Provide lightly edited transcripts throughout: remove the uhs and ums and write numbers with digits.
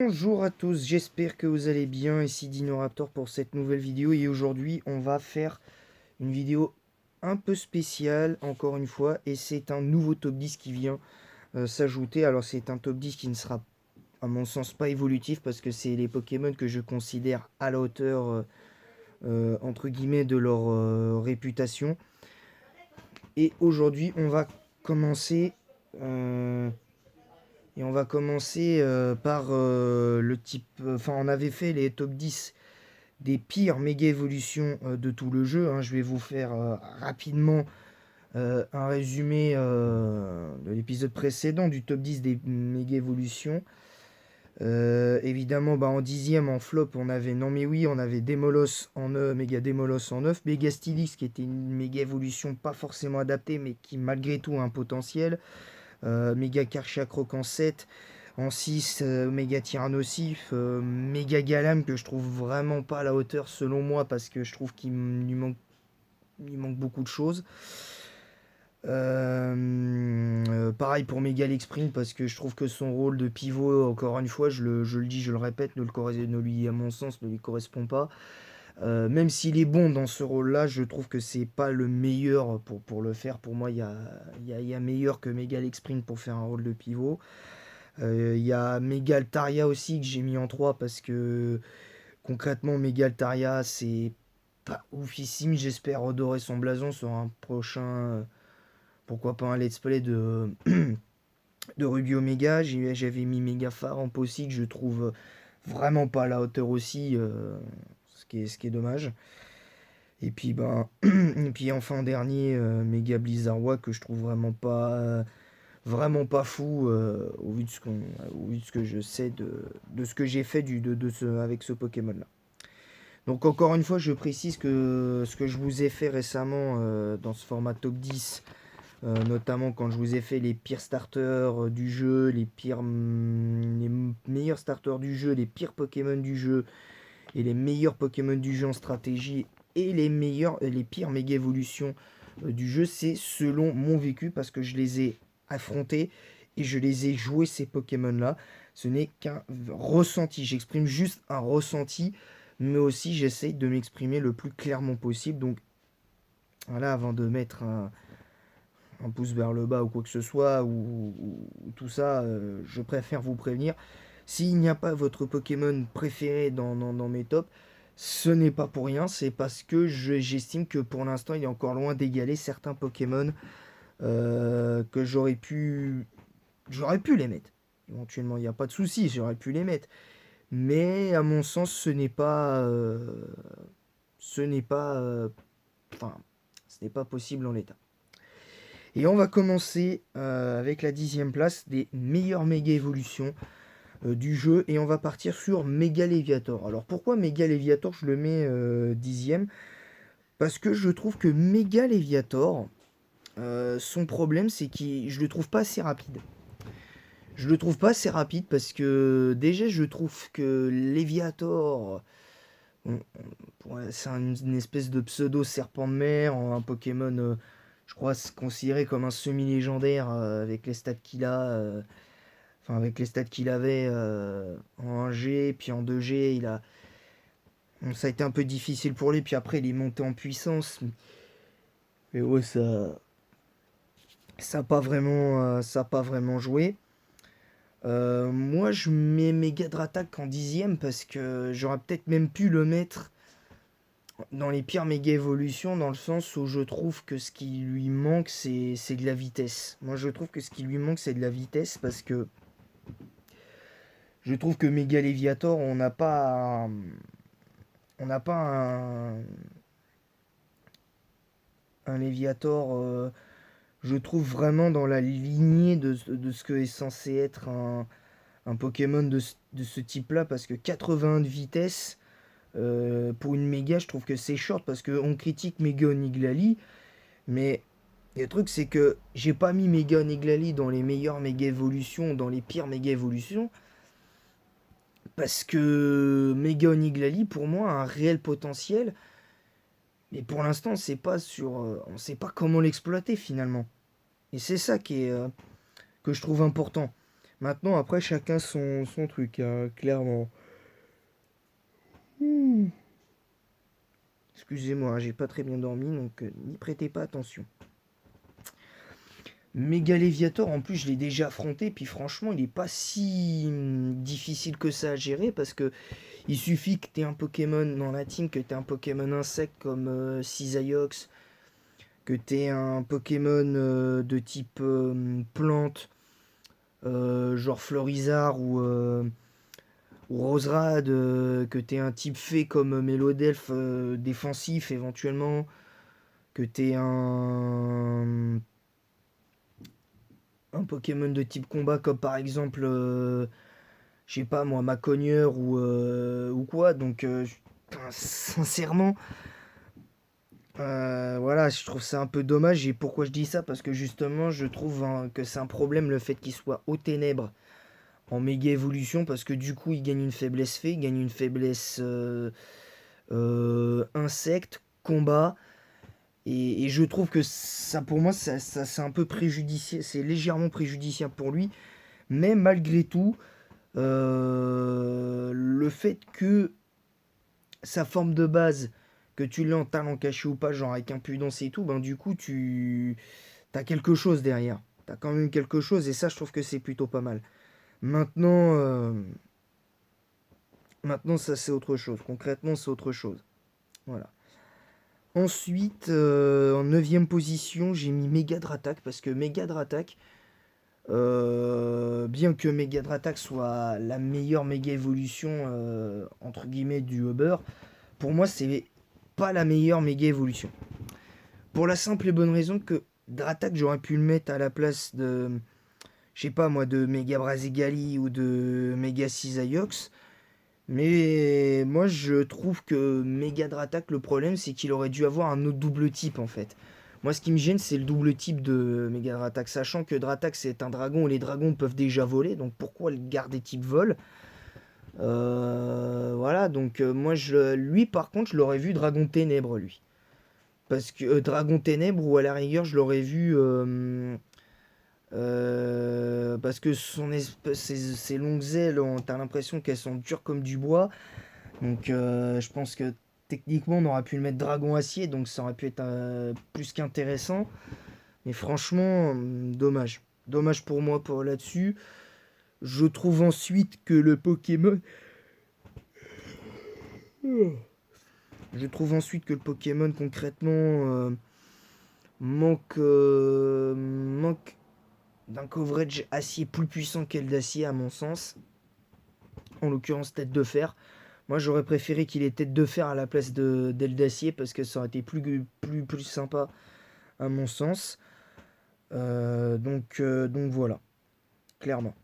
Bonjour à tous, j'espère que vous allez bien, ici Dinoraptor pour cette nouvelle vidéo et aujourd'hui on va faire une vidéo un peu spéciale encore une fois et c'est un nouveau top 10 qui vient s'ajouter. Alors c'est un top 10 qui ne sera à mon sens pas évolutif parce que c'est les Pokémon que je considère à la hauteur entre guillemets de leur réputation. Et aujourd'hui on va commencer euh, par le type. Enfin, on avait fait les top 10 des pires méga évolutions de tout le jeu, hein. Je vais vous faire rapidement un résumé de l'épisode précédent du top 10 des méga évolutions. Évidemment, en dixième, en flop, on avait non mais oui, on avait Démolos en méga Démolos en 9, Méga Stylix qui était une méga évolution pas forcément adaptée mais qui malgré tout a un potentiel. Méga Karchakroc en 7, en 6, Méga Tyrannosif, Méga Galam que je trouve vraiment pas à la hauteur selon moi parce que je trouve il manque beaucoup de choses. Pareil pour Méga Sprint parce que je trouve que son rôle de pivot, encore une fois, je le dis, je le répète, ne lui, à mon sens, ne lui correspond pas. Même s'il est bon dans ce rôle-là, je trouve que c'est pas le meilleur pour le faire. Pour moi, il y a meilleur que Méga Sprint pour faire un rôle de pivot. Il y a Megaltaria aussi que j'ai mis en 3 parce que concrètement Megaltaria c'est pas oufissime. J'espère redorer son blason sur un prochain, pourquoi pas un let's play de Ruby Omega. J'avais mis Megaphare aussi que je trouve vraiment pas à la hauteur aussi, ce qui est dommage. Et puis et puis enfin en dernier Mega Blizzardwa que je trouve vraiment pas fou au vu de ce que je sais de ce que j'ai fait avec ce Pokémon là. Donc encore une fois, je précise que ce que je vous ai fait récemment dans ce format top 10, notamment quand je vous ai fait les pires starters du jeu, les meilleurs starters du jeu, les pires Pokémon du jeu et les meilleurs Pokémon du jeu en stratégie et les pires méga évolutions du jeu, c'est selon mon vécu parce que je les ai affrontés et je les ai joués ces Pokémon là. Ce n'est qu'un ressenti, j'exprime juste un ressenti, mais aussi j'essaye de m'exprimer le plus clairement possible. Donc voilà, avant de mettre un pouce vers le bas ou quoi que ce soit, ou tout ça, je préfère vous prévenir. S'il n'y a pas votre Pokémon préféré dans mes tops, ce n'est pas pour rien, c'est parce que j'estime que pour l'instant il est encore loin d'égaler certains Pokémon que j'aurais pu les mettre. Éventuellement, il n'y a pas de souci, j'aurais pu les mettre. Mais à mon sens, ce n'est pas, enfin, ce n'est pas possible en l'état. Et on va commencer avec la 10e place des meilleures méga évolutions du jeu. Et on va partir sur Mega Léviator. Alors pourquoi Mega Léviator je le mets 10e? Parce que je trouve que Mega Léviator, son problème c'est que je le trouve pas assez rapide. Je le trouve pas assez rapide parce que déjà je trouve que Léviator, c'est une espèce de pseudo serpent de mer, un Pokémon, je crois, considéré comme un semi-légendaire avec les stats qu'il a, enfin avec les stats qu'il avait en 1G, puis en 2G, bon, ça a été un peu difficile pour lui, puis après il est monté en puissance, mais ouais, ça a pas vraiment joué. Moi, je mets Mega Dratak en 10e parce que j'aurais peut-être même pu le mettre dans les pires méga évolutions, dans le sens où je trouve que ce qui lui manque, c'est de la vitesse. Moi, je trouve que ce qui lui manque, c'est de la vitesse parce que je trouve que Mega Léviator, on n'a pas un Léviator, je trouve vraiment dans la lignée de ce que est censé être un Pokémon de ce type-là, parce que 81 de vitesse, pour une méga, je trouve que c'est short, parce qu'on critique Méga Oniglali, mais le truc c'est que j'ai pas mis Méga Oniglali dans les meilleures méga évolutions, dans les pires méga évolutions, parce que Méga Oniglali, pour moi, a un réel potentiel, mais pour l'instant, on sait pas comment l'exploiter finalement. Et c'est ça que je trouve important. Maintenant, après, chacun son truc, hein, clairement. Ouh. Excusez-moi, hein, j'ai pas très bien dormi, donc n'y prêtez pas attention. Mégaleviator, en plus, je l'ai déjà affronté, puis franchement, il est pas si difficile que ça à gérer, parce que il suffit que tu aies un Pokémon dans la team, que tu aies un Pokémon insecte comme Cisaiox, que tu aies un Pokémon de type plante, genre Florizard ou Roserade, que tu aies un type fée comme Mélodelph défensif éventuellement, que tu aies un Pokémon de type combat comme par exemple, je sais pas moi, Macogneur ou quoi. Donc, sincèrement, voilà, je trouve ça un peu dommage. Et pourquoi je dis ça? Parce que justement, je trouve hein, que c'est un problème le fait qu'il soit aux ténèbres en méga évolution. Parce que du coup, il gagne une faiblesse fée, il gagne une faiblesse insecte, combat. Et je trouve que ça, pour moi, ça c'est un peu préjudiciable. C'est légèrement préjudiciable pour lui. Mais malgré tout, le fait que sa forme de base, que tu l'aies en talent caché ou pas, genre avec impudence et tout, ben du coup, t'as quelque chose derrière. T'as quand même quelque chose et ça, je trouve que c'est plutôt pas mal. Maintenant, maintenant ça, c'est autre chose. Concrètement, c'est autre chose. Voilà. Ensuite, en neuvième position, j'ai mis Megadratak parce que Megadratak, bien que Megadratak soit la meilleure méga évolution entre guillemets du Uber, pour moi, c'est pas la meilleure méga évolution. Pour la simple et bonne raison que Dratak, j'aurais pu le mettre à la place de, je sais pas moi, de Mega Brazigali ou de Mega Cisaiox. Mais moi, je trouve que Mega Dratak, le problème, c'est qu'il aurait dû avoir un autre double type en fait. Moi, ce qui me gêne, c'est le double type de Mega Dratak, sachant que Dratak, c'est un dragon et les dragons peuvent déjà voler, donc pourquoi le garder type vol? Voilà, donc moi, lui, par contre, je l'aurais vu Dragon Ténèbres, lui. Parce que Dragon Ténèbres, ou à la rigueur, je l'aurais vu. Parce que ses longues ailes, t'as l'impression qu'elles sont dures comme du bois. Donc je pense que techniquement, on aurait pu le mettre Dragon Acier, donc ça aurait pu être plus qu'intéressant. Mais franchement, dommage. Dommage pour moi pour là-dessus. Je trouve ensuite que le Pokémon. Je trouve ensuite que le Pokémon concrètement manque d'un coverage acier plus puissant qu'elle d'acier à mon sens. En l'occurrence tête de fer. Moi j'aurais préféré qu'il ait tête de fer à la place d'aile d'acier parce que ça aurait été plus sympa à mon sens. Donc voilà, clairement.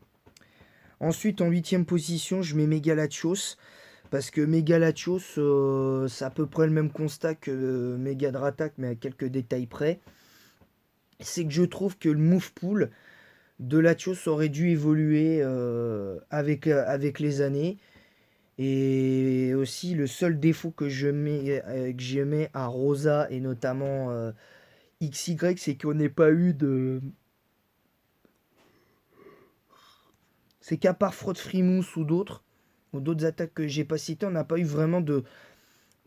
Ensuite en huitième position je mets Megalachos. Parce que Megalachos, c'est à peu près le même constat que Megadratak, mais à quelques détails près. C'est que je trouve que le move pool de Latios aurait dû évoluer avec les années. Et aussi, le seul défaut que je mets à Rosa et notamment XY, c'est qu'on n'ait pas eu de. C'est qu'à part Fraud Frimousse ou d'autres attaques que j'ai pas citées, on n'a pas eu vraiment de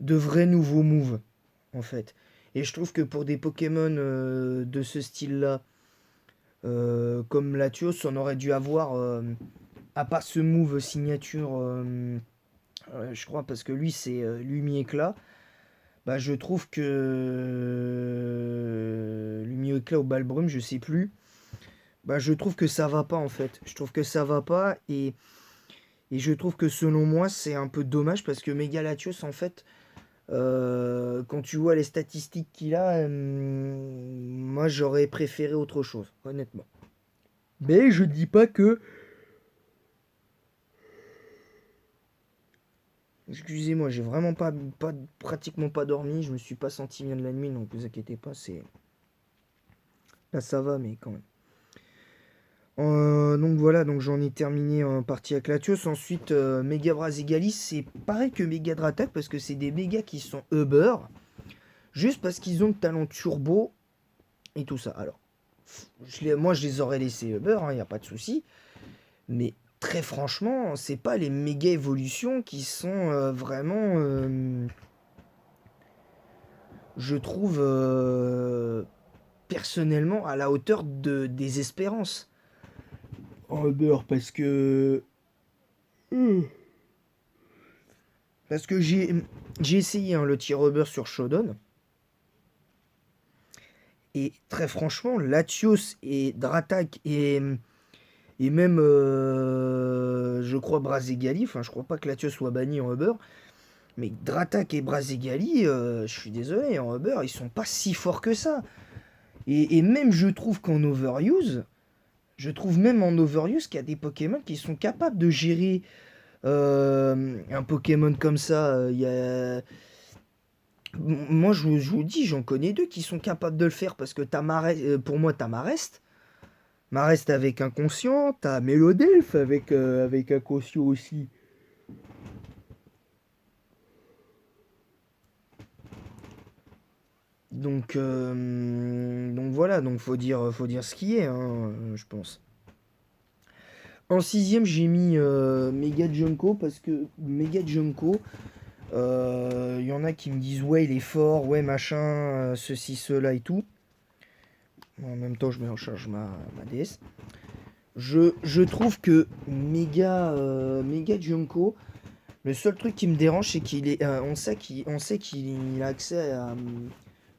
vrais nouveaux moves, en fait. Et je trouve que pour des Pokémon de ce style-là, comme Latios, on aurait dû avoir, à part ce move signature, je crois, parce que lui, c'est Lumi-Éclat, bah, je trouve que Lumi-Éclat ou Balbrume, je sais plus, bah, je trouve que ça va pas, en fait. Je trouve que ça va pas, et je trouve que selon moi, c'est un peu dommage, parce que Megalatios, en fait, quand tu vois les statistiques qu'il a, moi, j'aurais préféré autre chose, honnêtement. Mais je dis pas que. Excusez-moi, j'ai vraiment pratiquement pas dormi. Je me suis pas senti bien de la nuit, donc vous inquiétez pas, c'est. Là ça va, mais quand même. Donc voilà, donc j'en ai terminé en partie avec Latios. Ensuite, Mega Brasigalis, c'est pareil que Mega Dratak parce que c'est des mégas qui sont Uber, juste parce qu'ils ont le talent turbo et tout ça. Alors, moi je les aurais laissés Uber, il n'y a pas de souci. Mais très franchement, c'est pas les méga évolutions qui sont vraiment, je trouve, personnellement, à la hauteur des espérances. Rubber, parce que j'ai essayé hein, le tir rubber sur Shodan. Et très franchement, Latios et Dratak et même, je crois, Brazegali, enfin, je crois pas que Latios soit banni en rubber, mais Dratak et Brazegali, je suis désolé, en rubber, ils sont pas si forts que ça. Et même, je trouve qu'en overuse, je trouve même en overuse qu'il y a des Pokémon qui sont capables de gérer un Pokémon comme ça. Moi, je vous dis, j'en connais deux qui sont capables de le faire parce que pour moi, t'as Marest avec inconscient, t'as Mélodelph avec inconscient aussi. Donc voilà, donc faut dire ce qui est, hein, je pense. En sixième, j'ai mis Mega Junko parce que Mega Junko, il y en a qui me disent ouais, il est fort, ouais, machin, ceci, cela et tout. En même temps, je mets en charge ma DS. Je trouve que Mega Junko, le seul truc qui me dérange, c'est qu'il est, on sait qu'il a accès à.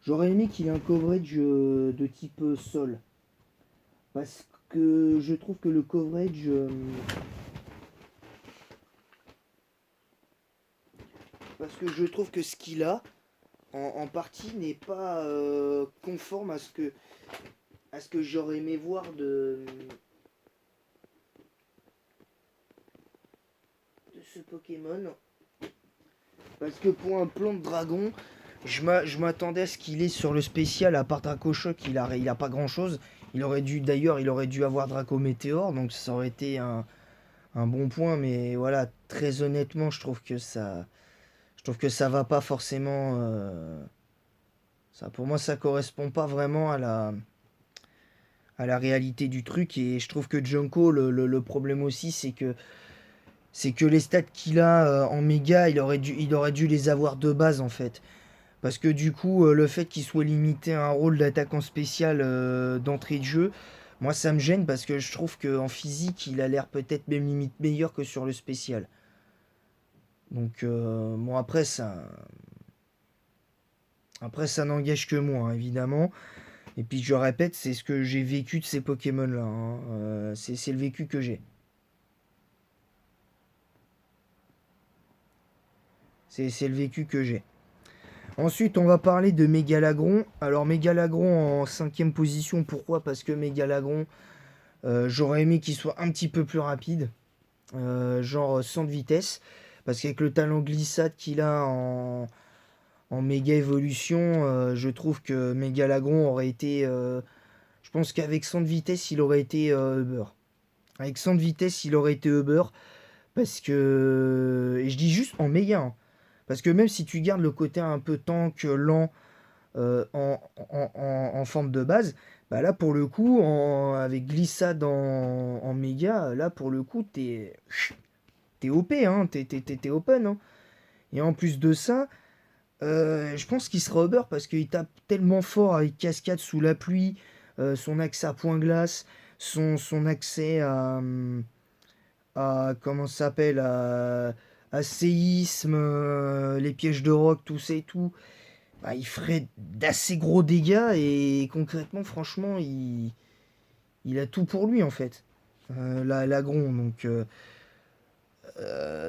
J'aurais aimé qu'il ait un coverage de type sol. Parce que je trouve que le coverage. Parce que je trouve que ce qu'il a, en partie, n'est pas conforme à ce que j'aurais aimé voir de ce Pokémon. Parce que pour un plan de dragon, je m'attendais à ce qu'il ait sur le spécial, à part Draco Choc, il a pas grand chose. Il aurait dû avoir Draco Météor, donc ça aurait été un bon point, mais voilà, très honnêtement, je trouve que ça va pas forcément, ça, pour moi, ça correspond pas vraiment à la réalité du truc, et je trouve que Junko, le problème aussi, c'est que les stats qu'il a en méga, il aurait dû les avoir de base en fait. Parce que du coup, le fait qu'il soit limité à un rôle d'attaquant spécial d'entrée de jeu, moi ça me gêne parce que je trouve qu'en physique, il a l'air peut-être même limite meilleur que sur le spécial. Donc, bon, après ça n'engage que moi, hein, évidemment. Et puis je répète, c'est ce que j'ai vécu de ces Pokémon-là, hein. C'est le vécu que j'ai. C'est le vécu que j'ai. Ensuite, on va parler de Mégalagron. Alors, Mégalagron en cinquième position, pourquoi? Parce que Mégalagron, j'aurais aimé qu'il soit un petit peu plus rapide, genre sans de vitesse. Parce qu'avec le talent glissade qu'il a en méga évolution, je trouve que Mégalagron aurait été. Je pense qu'avec 100 de vitesse, il aurait été Uber. Avec 100 de vitesse, il aurait été Uber. Parce que. Et je dis juste en méga, hein. Parce que même si tu gardes le côté un peu tank, lent, en forme de base, bah là pour le coup, avec glissade en méga, là pour le coup, t'es OP, hein, t'es open. Hein. Et en plus de ça, je pense qu'il sera Uber parce qu'il tape tellement fort avec cascade sous la pluie, son accès à point glace, son accès à comment ça s'appelle, à séisme, les pièges de roc, tout ça et tout. Bah, il ferait d'assez gros dégâts et concrètement, franchement, il a tout pour lui en fait. L'agron,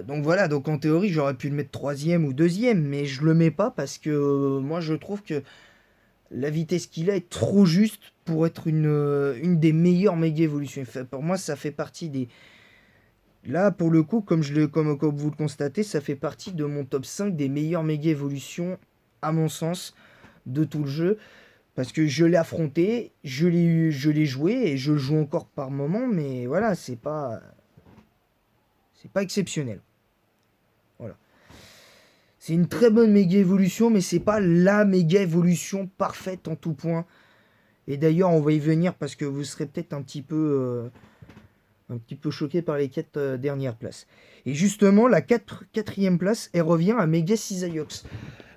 donc voilà, donc en théorie, j'aurais pu le mettre troisième ou deuxième, mais je le mets pas parce que moi je trouve que la vitesse qu'il a est trop juste pour être une des meilleures méga évolutions. Pour moi, ça fait partie des. Là, pour le coup, comme vous le constatez, ça fait partie de mon top 5 des meilleures méga évolutions, à mon sens, de tout le jeu. Parce que je l'ai affronté, je l'ai joué et je le joue encore par moment, mais voilà, c'est pas exceptionnel. Voilà. C'est une très bonne méga évolution, mais c'est pas la méga évolution parfaite en tout point. Et d'ailleurs, on va y venir parce que vous serez peut-être un petit peu choqué par les 4 dernières places. Et justement, la quatrième place, elle revient à Mega Cisaiox.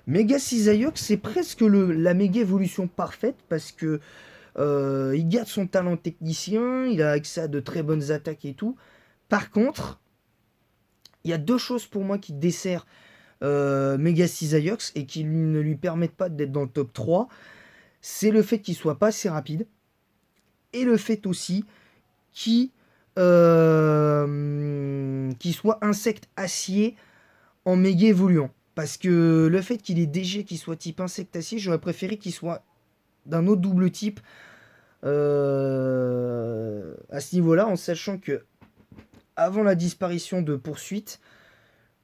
Mega Cisaiox, c'est presque la méga évolution parfaite parce que il garde son talent technicien, il a accès à de très bonnes attaques et tout. Par contre, il y a deux choses pour moi qui desserrent Mega Cisaiox et qui ne lui permettent pas d'être dans le top 3. C'est le fait qu'il soit pas assez rapide et le fait aussi qu'il soit insecte acier en méga évoluant. Parce que le fait qu'il ait DG qui soit type insecte acier, j'aurais préféré qu'il soit d'un autre double type à ce niveau-là, en sachant que avant la disparition de poursuite,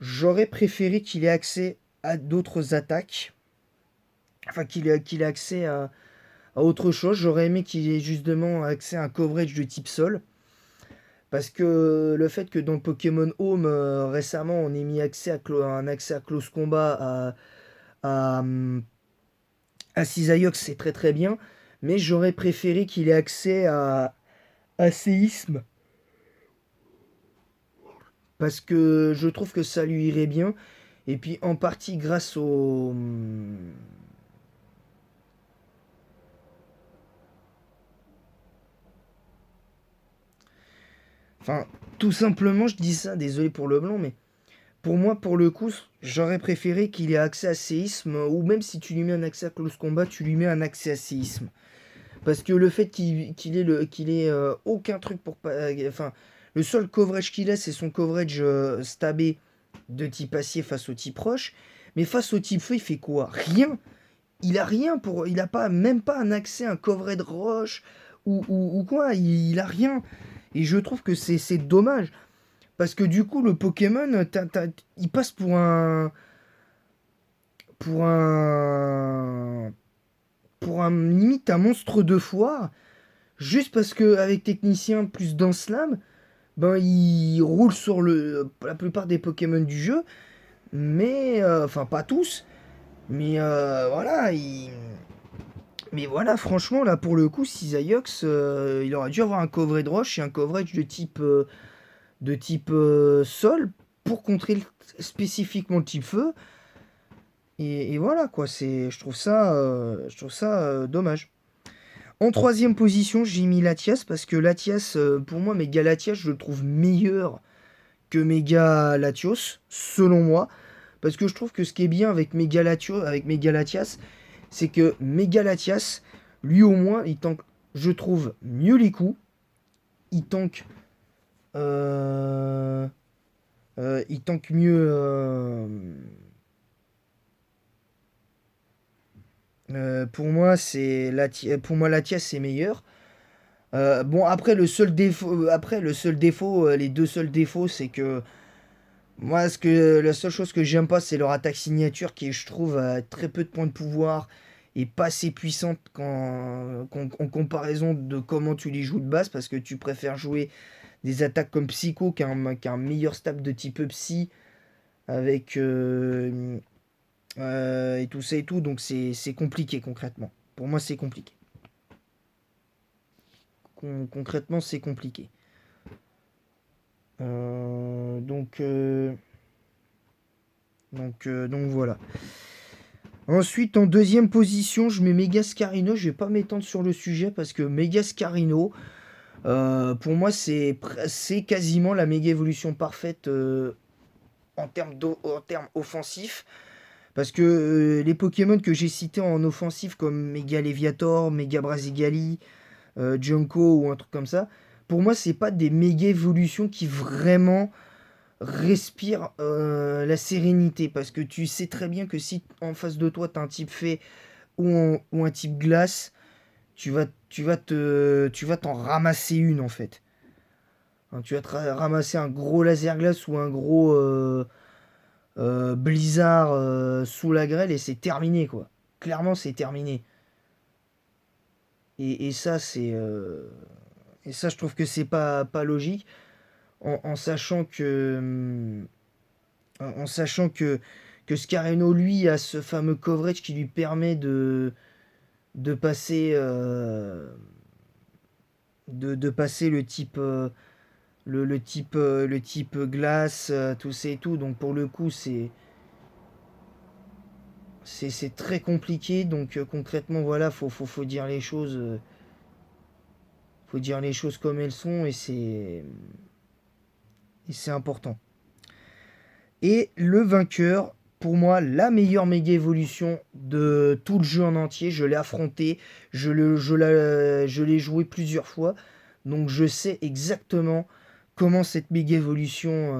j'aurais préféré qu'il ait accès à d'autres attaques. Enfin, qu'il ait accès à autre chose. J'aurais aimé qu'il ait justement accès à un coverage de type sol. Parce que le fait que dans Pokémon Home, récemment, on ait mis un accès à Close Combat à, à Cisaiox, c'est très très bien. Mais j'aurais préféré qu'il ait accès à Séisme. Parce que je trouve que ça lui irait bien. Et puis en partie grâce au... Enfin, tout simplement, je dis ça, désolé pour le blanc, mais pour moi, pour le coup, j'aurais préféré qu'il ait accès à séisme, ou même si tu lui mets un accès à close combat, tu lui mets un accès à séisme. Parce que le fait qu'il ait aucun truc pour pas. Enfin, le seul coverage qu'il a, c'est son coverage stabé de type acier face au type roche. Mais face au type feu, il fait quoi? Rien. Il a rien pour. Il a pas, même pas un accès à un coverage roche ou quoi. Il a rien. Et je trouve que c'est dommage. Parce que du coup, le Pokémon, il passe pour un. Pour un. Pour un. Limite un monstre de foire. Juste parce que avec Technicien plus dans Slam, ben il roule sur la plupart des Pokémon du jeu. Mais. Enfin, pas tous. Mais voilà, mais voilà, franchement, là, pour le coup, Cisaiox, il aurait dû avoir un coverage de roche et un coverage de type sol pour contrer spécifiquement le type feu. Et voilà, quoi, je trouve ça dommage. En troisième position, j'ai mis Latias parce que Latias, pour moi, Mega Latias, je le trouve meilleur que Mega Latios, selon moi. Parce que je trouve que ce qui est bien avec Mega Latias, c'est que Mega Latias, lui au moins, il tank, je trouve, mieux les coups. Il tank, euh, il tank mieux. Pour moi, pour moi, Latias c'est meilleur. Bon, après le seul défaut, les deux seuls défauts, c'est que moi, la seule chose que j'aime pas, c'est leur attaque signature qui, je trouve, a très peu de points de pouvoir et pas assez puissante en comparaison de comment tu les joues de base, parce que tu préfères jouer des attaques comme Psycho qu'un meilleur stab de type Psy avec et tout ça et tout, donc c'est compliqué concrètement. Pour moi, c'est compliqué. Concrètement, c'est compliqué. Euh, donc, euh, donc voilà. Ensuite, en deuxième position, je mets Megascarino. Je vais pas m'étendre sur le sujet parce que Megascarino, pour moi, c'est quasiment la méga évolution parfaite en termes offensifs. Parce que les Pokémon que j'ai cités en offensif, comme Mega Leviator, Mega Brasigali, Junko ou un truc comme ça, pour moi, c'est pas des méga évolutions qui vraiment respire la sérénité parce que tu sais très bien que si en face de toi tu as un type fée ou un type glace, tu vas t'en ramasser une en fait. Hein, tu vas te ramasser un gros laser glace ou un gros blizzard sous la grêle et c'est terminé quoi. Clairement c'est terminé. Et ça et ça je trouve que c'est pas logique en sachant que en sachant que Scareno, lui, a ce fameux coverage qui lui permet de passer, de passer le type glace, tout ça et tout. Donc pour le coup, c'est très compliqué. Donc concrètement, voilà, faut dire les choses. Faut dire les choses comme elles sont et c'est important. Et le vainqueur, pour moi, la meilleure méga évolution de tout le jeu en entier. Je l'ai affronté, je l'ai joué plusieurs fois, donc je sais exactement comment cette méga évolution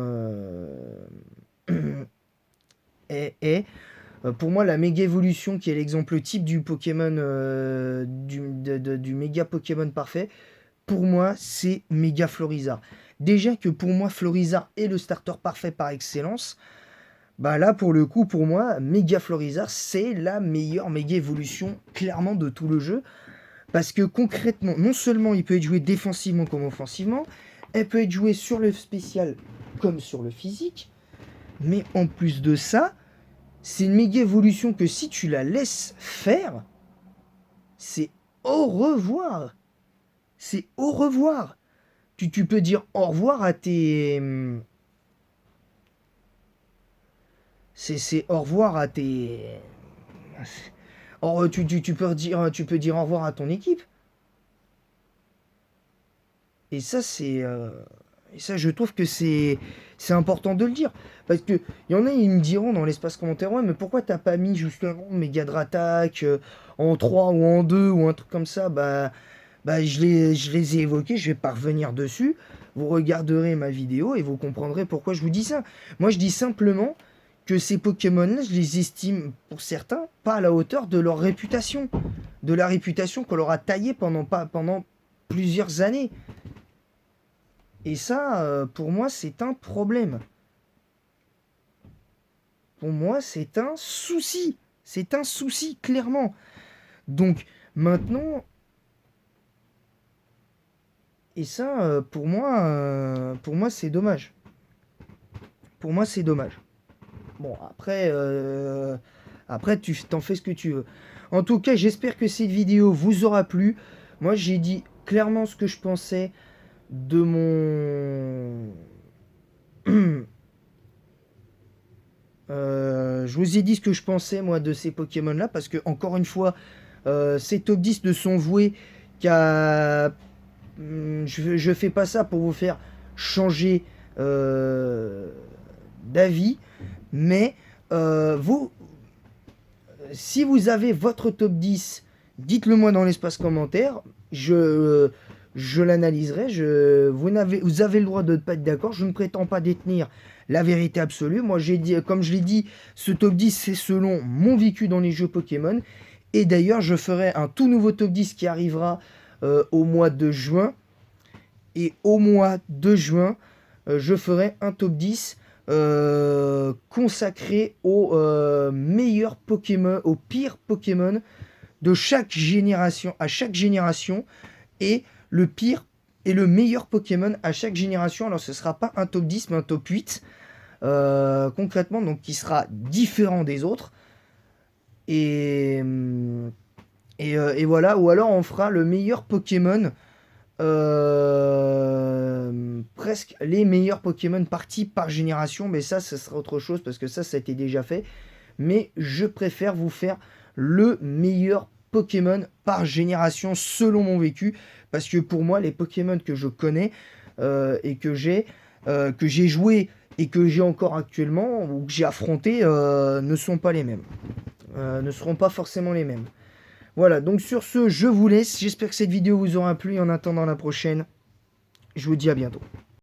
est. Pour moi, la méga évolution, qui est l'exemple type du Pokémon, du méga Pokémon parfait, pour moi, c'est méga Florizard. Déjà que pour moi, Florizard est le starter parfait par excellence. Bah là, pour le coup, pour moi, méga Florizard, c'est la meilleure méga évolution, clairement, de tout le jeu. Parce que concrètement, non seulement il peut être joué défensivement comme offensivement, elle peut être jouée sur le spécial comme sur le physique, mais en plus de ça, c'est une méga évolution que si tu la laisses faire, c'est au revoir. C'est au revoir. Tu peux dire au revoir à tes... C'est au revoir à tes... Or, tu peux dire au revoir à ton équipe. Et ça, et ça, je trouve que c'est important de le dire. Parce que y en a, ils me diront dans l'espace commentaire, ouais, mais pourquoi t'as pas mis justement Mégadre Attack en 3 ou en 2 ou un truc comme ça. Je les ai évoqués, je vais pas revenir dessus. Vous regarderez ma vidéo et vous comprendrez pourquoi je vous dis ça. Moi, je dis simplement que ces Pokémon-là, je les estime, pour certains, pas à la hauteur de leur réputation. De la réputation qu'on leur a taillée pendant plusieurs années. Et ça, pour moi, c'est un problème. Pour moi, c'est un souci. C'est un souci, clairement. Donc, maintenant... Et ça, pour moi, c'est dommage. Pour moi, c'est dommage. Bon, après, tu t'en fais ce que tu veux. En tout cas, j'espère que cette vidéo vous aura plu. Moi, j'ai dit clairement ce que je pensais de mon... je vous ai dit ce que je pensais, moi, de ces Pokémon-là, parce que, encore une fois, ces top 10 ne sont voués qu'à... Je fais pas ça pour vous faire changer d'avis, mais si vous avez votre top 10, dites-le moi dans l'espace commentaire, je l'analyserai. Vous avez le droit de ne pas être d'accord, je ne prétends pas détenir la vérité absolue. Moi, comme je l'ai dit, ce top 10, c'est selon mon vécu dans les jeux Pokémon. Et d'ailleurs, je ferai un tout nouveau top 10 qui arrivera au mois de juin. Et au mois de juin, je ferai un top 10 consacré aux meilleurs Pokémon, aux pires Pokémon de chaque génération, à chaque génération, et le pire et le meilleur Pokémon à chaque génération. Alors ce sera pas un top 10 mais un top 8 concrètement, donc qui sera différent des autres. Et voilà, ou alors on fera le meilleur Pokémon, presque les meilleurs Pokémon partis par génération, mais ça sera autre chose parce que ça a été déjà fait. Mais je préfère vous faire le meilleur Pokémon par génération selon mon vécu, parce que pour moi, les Pokémon que je connais et que j'ai joué et que j'ai encore actuellement ou que j'ai affronté ne sont pas les mêmes, ne seront pas forcément les mêmes. Voilà, donc sur ce, je vous laisse. J'espère que cette vidéo vous aura plu. En attendant la prochaine, je vous dis à bientôt.